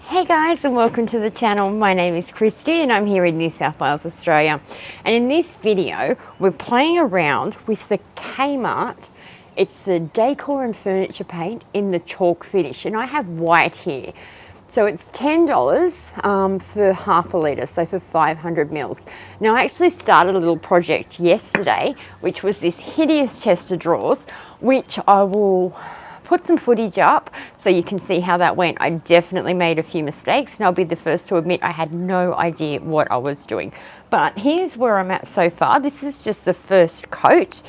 Hey guys, and welcome to the channel. My name is Christy and I'm here in New South Wales, Australia. And in this video, we're playing around with the KMART. It's the decor and furniture paint in the chalk finish, and I have white here. So it's $10 for half a litre, so for 500 mils. Now I actually started a little project yesterday, which was this hideous chest of drawers, which I will put some footage up so you can see how that went. I definitely made a few mistakes, and I'll be the first to admit I had no idea what I was doing. But here's where I'm at so far. This is just the first coat.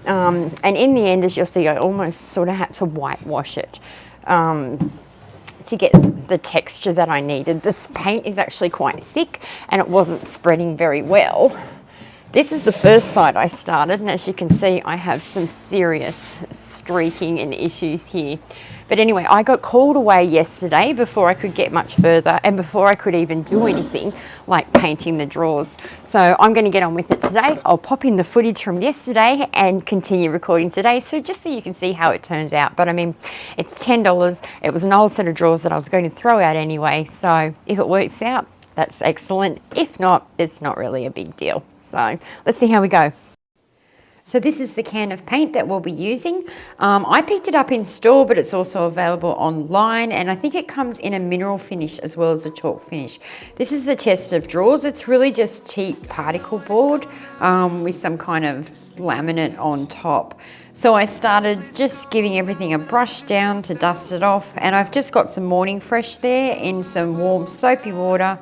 And in the end, as you'll see, I almost sort of had to whitewash it to get the texture that I needed. This paint is actually quite thick and it wasn't spreading very well. This is the first side I started, and as you can see, I have some serious streaking and issues here. But anyway, I got called away yesterday before I could get much further and before I could even do anything like painting the drawers. So I'm going to get on with it today. I'll pop in the footage from yesterday and continue recording today, so just so you can see how it turns out. But I mean, it's $10. It was an old set of drawers that I was going to throw out anyway, so if it works out, that's excellent. If not, it's not really a big deal. So let's see how we go. So this is the can of paint that we'll be using. I picked it up in store, but it's also available online, and I think it comes in a mineral finish as well as a chalk finish. This is the chest of drawers. It's really just cheap particle board with some kind of laminate on top. So I started just giving everything a brush down to dust it off, and I've just got some Morning Fresh there in some warm soapy water,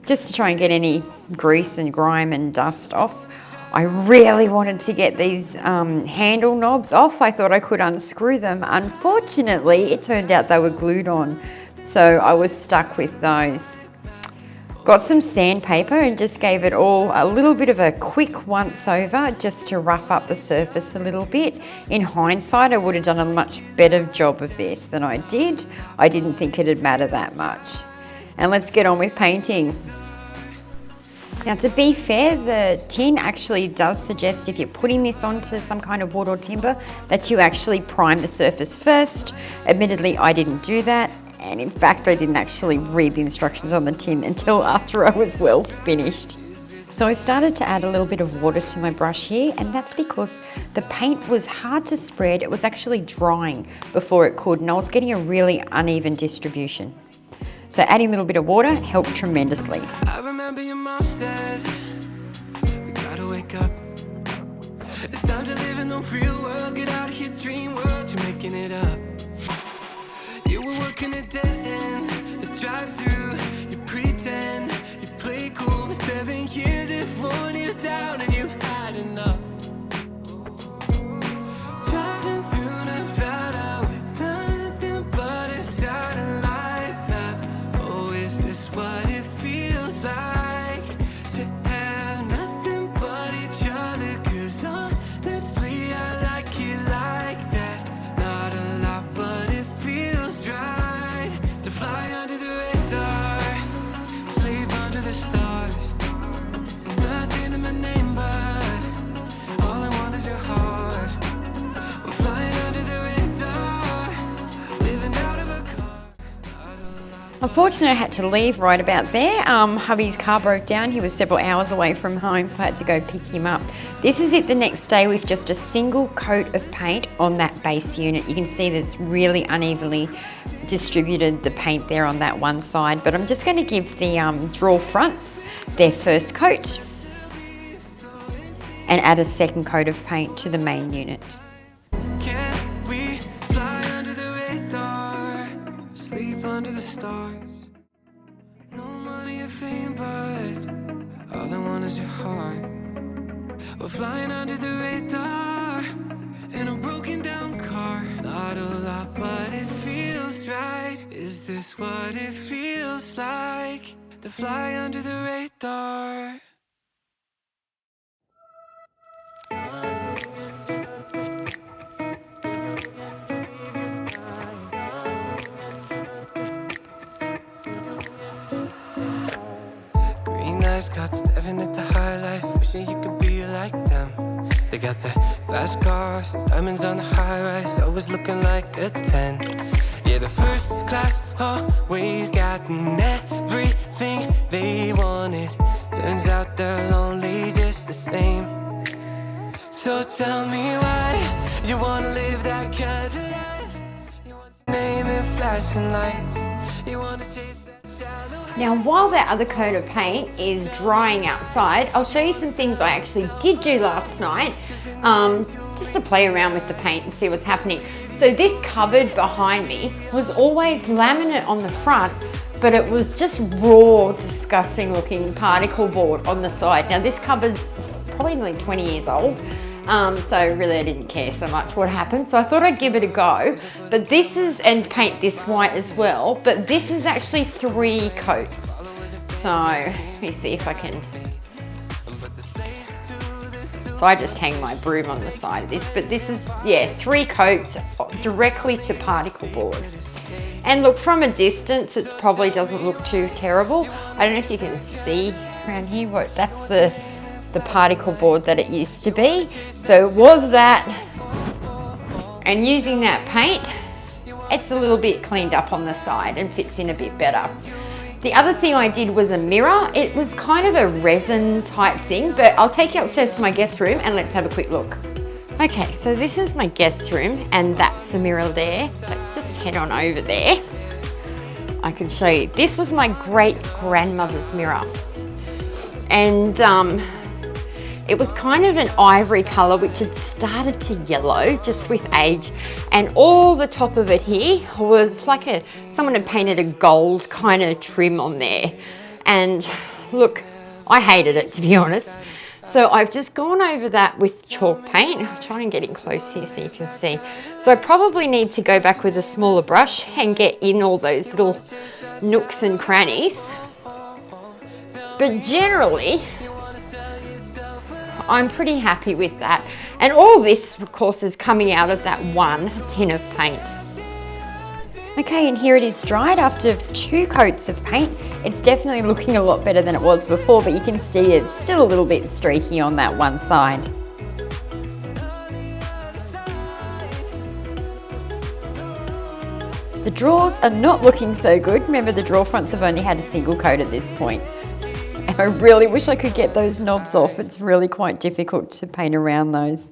just to try and get any grease and grime and dust off. I really wanted to get these handle knobs off. I thought I could unscrew them. Unfortunately, it turned out they were glued on, so I was stuck with those. Got some sandpaper and just gave it all a little bit of a quick once over just to rough up the surface a little bit. In hindsight, I would have done a much better job of this than I did. I didn't think it'd matter that much. And let's get on with painting. Now, to be fair, the tin actually does suggest if you're putting this onto some kind of wood or timber that you actually prime the surface first. Admittedly, I didn't do that, and in fact I didn't actually read the instructions on the tin until after I was well finished. So I started to add a little bit of water to my brush here, and that's because the paint was hard to spread. It was actually drying before it could, and I was getting a really uneven distribution. So adding a little bit of water helped tremendously. I remember your mom said, we gotta wake up. It's time to live in the real world. Get out of your dream world, you're making it up. You were working a dead end, a drive-through. You pretend, you play cool, but 7 years have worn you down and you've had enough. Driving through Nevada with nothing but a satellite. What it feels like to have nothing but each other, 'cause honestly I like it like that. Not a lot, but it feels right to fly under the radar, sleep under the stars. Nothing in my name, but all I want is your heart. We're flying under the radar, living out of a car. Unfortunately, I had to leave right about there. Hubby's car broke down. He was several hours away from home, so I had to go pick him up. This is it the next day with just a single coat of paint on that base unit. You can see that it's really unevenly distributed, the paint there on that one side, but I'm just going to give the drawer fronts their first coat and add a second coat of paint to the main unit. Under the stars, no money or fame, but all I want is your heart. We're flying under the radar in a broken down car. Not a lot, but it feels right. Is this what it feels like to fly under the radar? Caught staring at the high life, wishing you could be like them. They got the fast cars, diamonds on the high rise, always looking like a 10. Yeah, Yeah, the first class always gotten everything they wanted. Turns out they're lonely just the same. So tell me why you wanna live that kind of life. You want your name in flashing lights. You wanna chase that shallow. Now, while that other coat of paint is drying outside, I'll show you some things I actually did do last night, just to play around with the paint and see what's happening. So this cupboard behind me was always laminate on the front, but it was just raw, disgusting looking particle board on the side. Now this cupboard's probably nearly 20 years old, so really I didn't care so much what happened. So I thought I'd give it a go, but this is, and paint this white as well, but this is actually 3 coats. So let me see if I can. So I just hang my broom on the side of this, but this is, yeah, 3 coats directly to particle board. And look, from a distance, it probably doesn't look too terrible. I don't know if you can see around here, that's the particle board that it used to be. So it was that, and using that paint, it's a little bit cleaned up on the side and fits in a bit better. The other thing I did was a mirror. It was kind of a resin type thing, but I'll take you upstairs to my guest room and let's have a quick look. Okay, so this is my guest room and that's the mirror there. Let's just head on over there. I can show you. This was my great grandmother's mirror. And it was kind of an ivory color, which had started to yellow just with age. And all the top of it here was like someone had painted a gold kind of trim on there. And look, I hated it, to be honest. So I've just gone over that with chalk paint. I'll try and get in close here so you can see. So I probably need to go back with a smaller brush and get in all those little nooks and crannies. But generally, I'm pretty happy with that. And all this, of course, is coming out of that 1 tin of paint. Okay, and here it is dried after 2 coats of paint. It's definitely looking a lot better than it was before, but you can see it's still a little bit streaky on that one side. The drawers are not looking so good. Remember, the drawer fronts have only had a single coat at this point. And I really wish I could get those knobs off. It's really quite difficult to paint around those.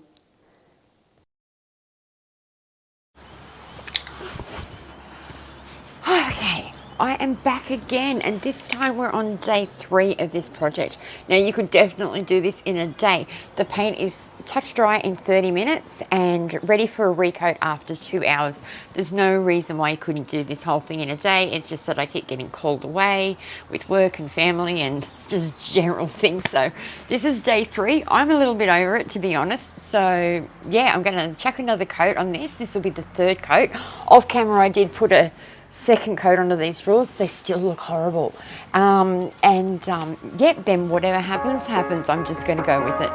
Okay, I am back again, and this time we're on day 3 of this project. Now you could definitely do this in a day. The paint is touch dry in 30 minutes and ready for a recoat after 2 hours. There's no reason why you couldn't do this whole thing in a day. It's just that I keep getting called away with work and family and just general things. So this is day 3. I'm a little bit over it, to be honest. So yeah, I'm gonna chuck another coat on this. This will be the 3rd coat. Off camera I did put a 2nd coat onto these drawers. They still look horrible. Yeah, then whatever happens, happens. I'm just going to go with it.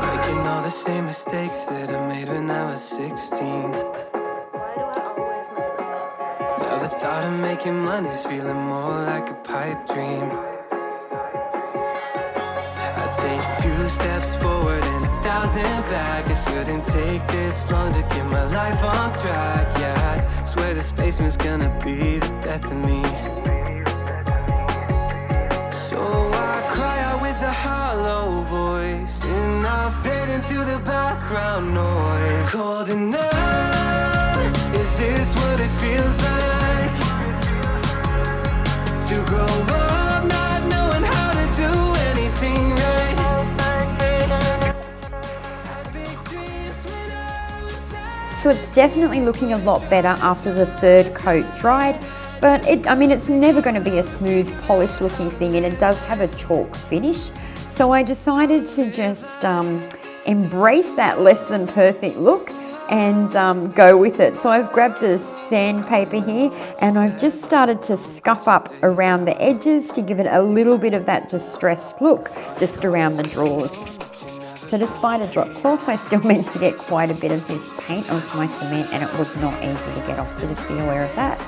Making all the same mistakes that I made when I was 16. Now the thought of making money's feeling more like a pipe dream. Take 2 steps forward and 1,000 back. I shouldn't take this long to get my life on track. Yeah, I swear this basement's gonna be the death of me. So I cry out with a hollow voice, and I fade into the background noise. Cold enough, is this what it feels like? To grow up not knowing how to do anything right. So it's definitely looking a lot better after the 3rd coat dried, but it's never going to be a smooth, polished looking thing, and it does have a chalk finish. So I decided to just embrace that less than perfect look and go with it. So I've grabbed the sandpaper here and I've just started to scuff up around the edges to give it a little bit of that distressed look just around the drawers. So despite a drop cloth, I still managed to get quite a bit of this paint onto my cement, and it was not easy to get off, so just be aware of that.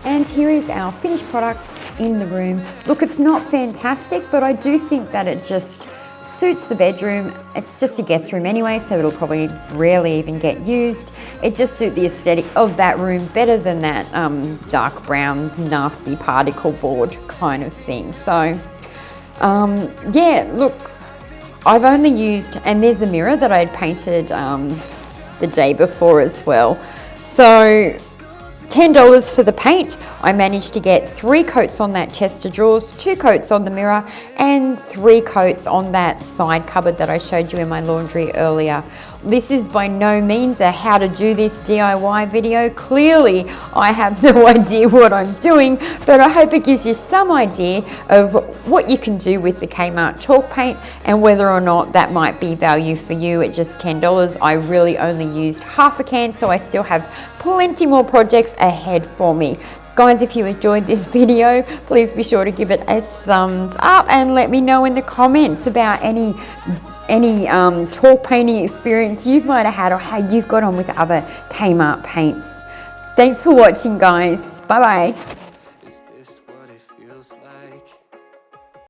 And here is our finished product. in the room. Look, it's not fantastic, but I do think that it just suits the bedroom. It's just a guest room anyway, so it'll probably rarely even get used. It just suits the aesthetic of that room better than that dark brown, nasty particle board kind of thing. So, yeah, look, I've only used, and there's the mirror that I had painted the day before as well. So $10 for the paint. I managed to get 3 coats on that chest of drawers, 2 coats on the mirror, and 3 coats on that side cupboard that I showed you in my laundry earlier. This is by no means a how to do this DIY video. Clearly, I have no idea what I'm doing, but I hope it gives you some idea of what you can do with the KMART chalk paint and whether or not that might be value for you at just $10. I really only used half a can, so I still have plenty more projects ahead for me. Guys, if you enjoyed this video, please be sure to give it a thumbs up and let me know in the comments about any chalk painting experience you might have had or how you've got on with other KMART paints. Thanks for watching, guys. Bye bye.